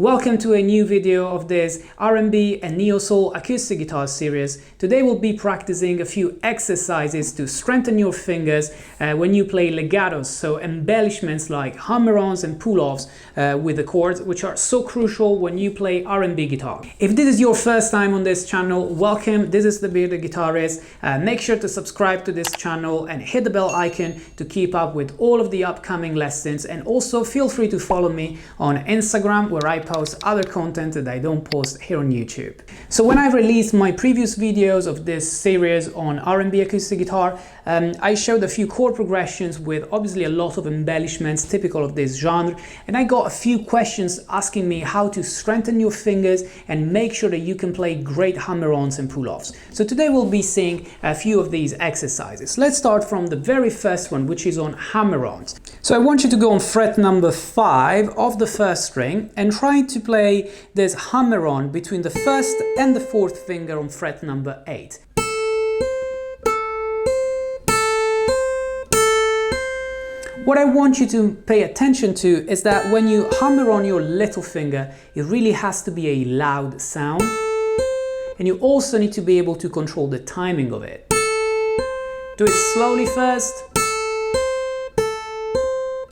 Welcome to a new video of this RnB and Neo-Soul acoustic guitar series. Today we'll be practicing a few exercises to strengthen your fingers when you play legatos, so embellishments like hammer-ons and pull-offs with the chords, which are so crucial when you play RnB guitar. If this is your first time on this channel, welcome. This is the Bearded Guitarist. Make sure to subscribe to this channel and hit the bell icon to keep up with all of the upcoming lessons, and also feel free to follow me on Instagram, where I post other content that I don't post here on YouTube. So when I released my previous videos of this series on RnB acoustic guitar, I showed a few chord progressions with obviously a lot of embellishments typical of this genre, and I got a few questions asking me how to strengthen your fingers and make sure that you can play great hammer-ons and pull-offs. So today we'll be seeing a few of these exercises. Let's start from the very first one, which is on hammer-ons. So I want you to go on fret number 5 of the first string and try to play this hammer-on between the first and the fourth finger on fret number 8. What I want you to pay attention to is that when you hammer on your little finger, it really has to be a loud sound, and you also need to be able to control the timing of it. Do it slowly first.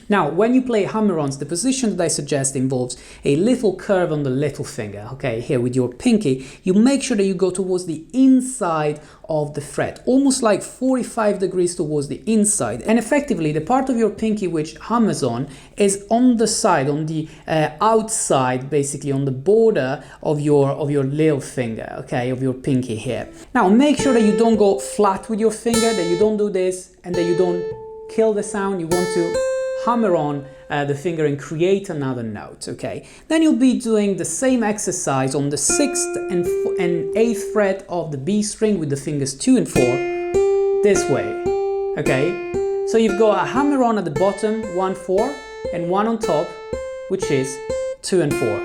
Now, when you play hammer-ons, the position that I suggest involves a little curve on the little finger, okay, here with your pinky. You make sure that you go towards the inside of the fret, almost like 45 degrees towards the inside. And effectively, the part of your pinky which hammers on is on the side, on the outside, basically on the border of your little finger, okay, of your pinky here. Now, make sure that you don't go flat with your finger, that you don't do this, and that you don't kill the sound. You want to hammer on the finger and create another note, okay? Then you'll be doing the same exercise on the 6th and 8th fret of the B string with the fingers 2 and 4 this way, okay? So you've got a hammer on at the bottom, 1, 4, and one on top, which is 2 and 4.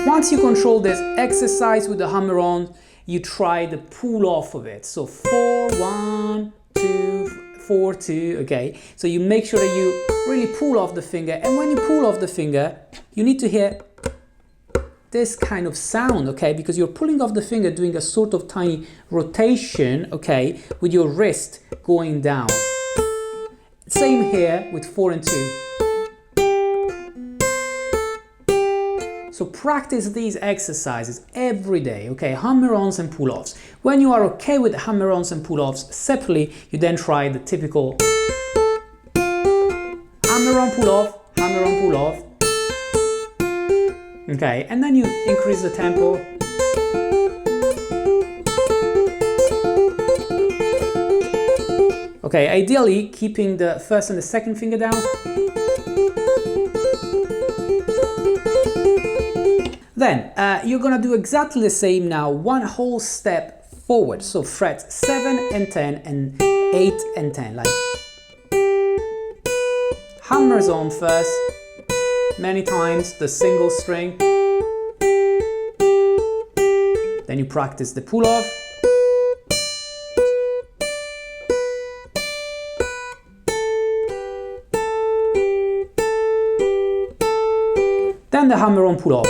Once you control this exercise with the hammer on, you try the pull off of it. So 4, 1, 2, 4, 2, okay? So you make sure that you really pull off the finger, and when you pull off the finger, you need to hear this kind of sound, okay? Because you're pulling off the finger, doing a sort of tiny rotation, okay, with your wrist going down. Same here with 4 and 2. So practice these exercises every day, okay? Hammer-ons and pull-offs. When you are okay with hammer-ons and pull-offs separately, you then try the typical hammer-on, pull-off, hammer-on, pull-off. Okay, and then you increase the tempo. Okay, ideally keeping the first and the second finger down. Then you're gonna do exactly the same now, one whole step forward. So fret 7 and 10 and 8 and 10, like hammers on first, many times the single string. Then you practice the pull off. Then the hammer on pull off.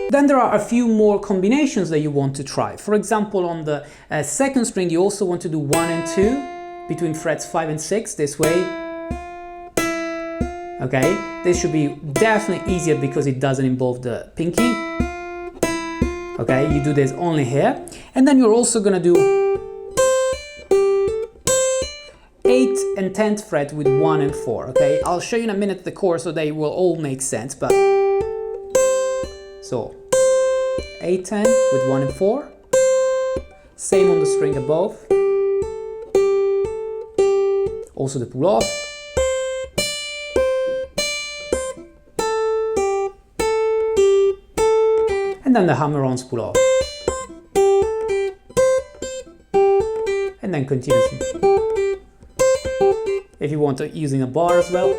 Then there are a few more combinations that you want to try. For example, on the second string, you also want to do 1 and 2 between frets 5 and 6 this way. Okay, this should be definitely easier because it doesn't involve the pinky. Okay, you do this only here. And then you're also gonna do 8th and 10th fret with 1 and 4. Okay, I'll show you in a minute the chords so they will all make sense, but so 8, 10 with 1 and 4. Same on the string above. Also the pull off. And then the hammer-ons pull off. and then continuously. If you want to using a bar as well.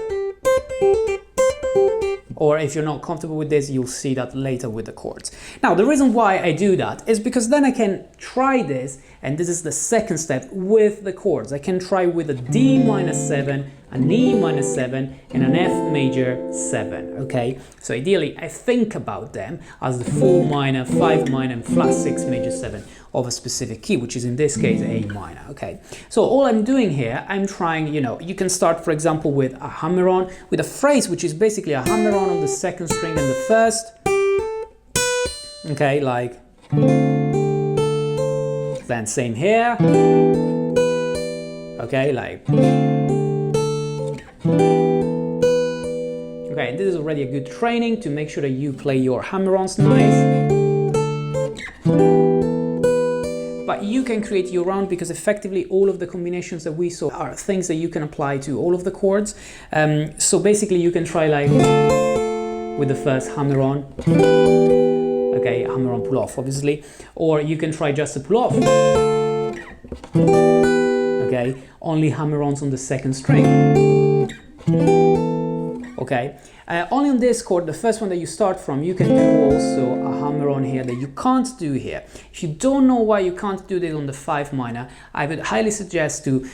Or if you're not comfortable with this, you'll see that later with the chords. Now, the reason why I do that is because then I can try this, and this is the second step, with the chords. I can try with a D minor 7, an E minor 7, and an F major 7, okay? So ideally, I think about them as the 4 minor, 5 minor, and flat 6 major 7 of a specific key, which is in this case A minor, okay? So all I'm doing here, I'm trying, you can start, for example, with a hammer-on, with a phrase which is basically a hammer-on the second string and the first, okay, like, then same here, okay, like, okay, this is already a good training to make sure that you play your hammer-ons nice. But you can create your own, because effectively all of the combinations that we saw are things that you can apply to all of the chords. So basically you can try like with the first hammer-on, okay, hammer-on pull-off obviously, or you can try just a pull-off, okay, only hammer-ons on the second string, okay. Only on this chord, the first one that you start from, you can do also a hammer-on here that you can't do here. If you don't know why you can't do this on the 5 minor, I would highly suggest to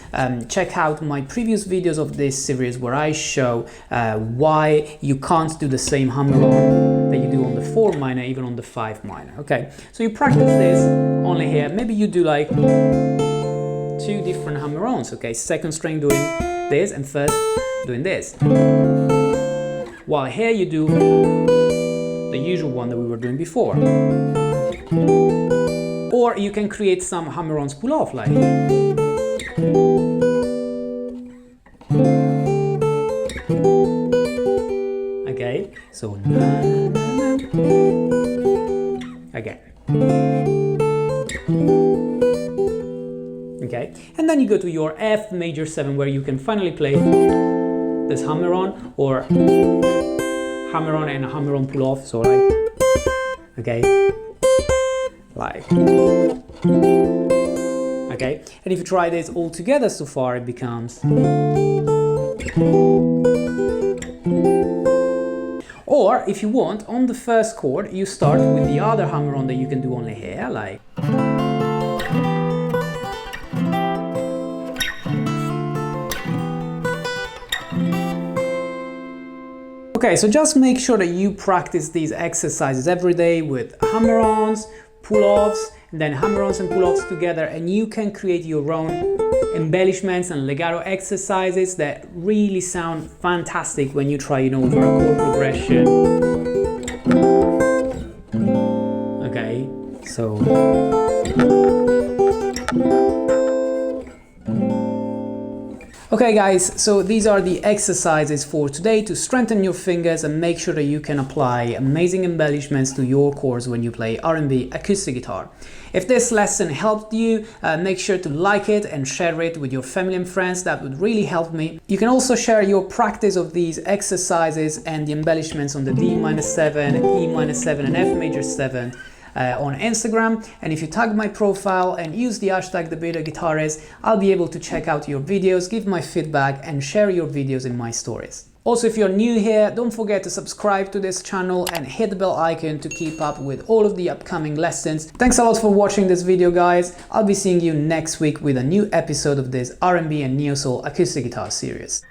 check out my previous videos of this series where I show why you can't do the same hammer-on that you do on the 4 minor, even on the 5 minor, okay? So you practice this only here. Maybe you do like 2 different hammer-ons, okay? Second string doing this and first doing this. While here you do the usual one that we were doing before. Or you can create some hammer-ons pull-off like. Okay, so na, na, na. Again. Okay, and then you go to your F major 7 where you can finally play this hammer-on or hammer-on and a hammer-on pull-off, so like, okay, like, okay, and if you try this all together so far, it becomes, or if you want, on the first chord, you start with the other hammer-on that you can do only here, like, okay, so just make sure that you practice these exercises every day with hammer-ons, pull-offs, and then hammer-ons and pull-offs together, and you can create your own embellishments and legato exercises that really sound fantastic when you try, over a chord progression. Okay, so. Okay guys, so these are the exercises for today to strengthen your fingers and make sure that you can apply amazing embellishments to your chords when you play R&B acoustic guitar. If this lesson helped you, make sure to like it and share it with your family and friends. That would really help me. You can also share your practice of these exercises and the embellishments on the D-7, E-7 and F major 7 on Instagram, and if you tag my profile and use the hashtag #TheBetaGuitarist, I'll be able to check out your videos, give my feedback and share your videos in my stories. Also, if you're new here, don't forget to subscribe to this channel and hit the bell icon to keep up with all of the upcoming lessons. Thanks a lot for watching this video guys. I'll be seeing you next week with a new episode of this R&B and Neo-Soul acoustic guitar series.